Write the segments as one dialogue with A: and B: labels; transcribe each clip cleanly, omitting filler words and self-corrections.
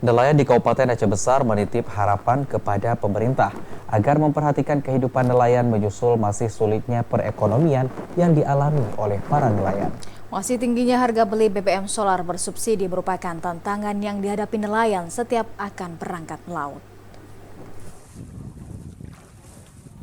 A: Nelayan di Kabupaten Aceh Besar menitip harapan kepada pemerintah agar memperhatikan kehidupan nelayan menyusul masih sulitnya perekonomian yang dialami oleh para nelayan.
B: Masih tingginya harga beli BBM solar bersubsidi merupakan tantangan yang dihadapi nelayan setiap akan berangkat melaut.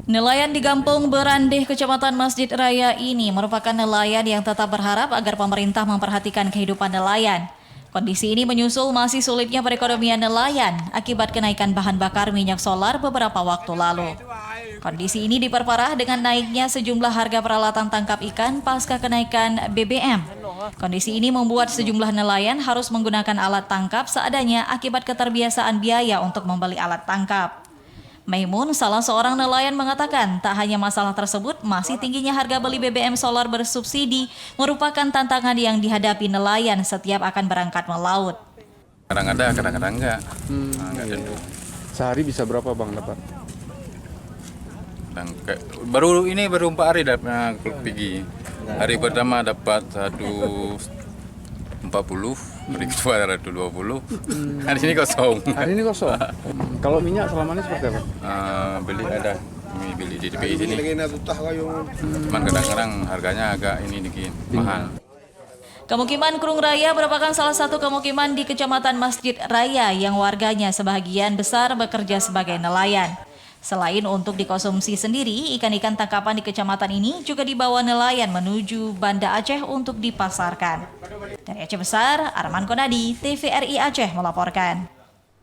C: Nelayan di Kampung Berandeh, Kecamatan Masjid Raya ini merupakan nelayan yang tetap berharap agar pemerintah memperhatikan kehidupan nelayan. Kondisi ini menyusul masih sulitnya perekonomian nelayan akibat kenaikan bahan bakar minyak solar beberapa waktu lalu. Kondisi ini diperparah dengan naiknya sejumlah harga peralatan tangkap ikan pasca kenaikan BBM. Kondisi ini membuat sejumlah nelayan harus menggunakan alat tangkap seadanya akibat keterbiasaan biaya untuk membeli alat tangkap. Maimun, salah seorang nelayan, mengatakan tak hanya masalah tersebut, masih tingginya harga beli BBM solar bersubsidi merupakan tantangan yang dihadapi nelayan setiap akan berangkat melaut.
D: Kadang ada, kadang-kadang enggak. Enggak tentu.
E: Sehari bisa berapa bang dapat?
D: Baru 4 hari dapat pergi. Hari pertama dapat 140, hari kedua 120, hari ini kosong.
E: Hari ini kosong. Kalau minyak selama ini seperti apa?
D: Beli di DPI sini. Cuman kadang-kadang harganya agak dikit mahal.
C: Kemukiman Krung Raya merupakan salah satu kemukiman di Kecamatan Masjid Raya yang warganya sebagian besar bekerja sebagai nelayan. Selain untuk dikonsumsi sendiri, ikan-ikan tangkapan di kecamatan ini juga dibawa nelayan menuju Banda Aceh untuk dipasarkan. Dari Aceh Besar, Arman Konadi, TVRI Aceh melaporkan.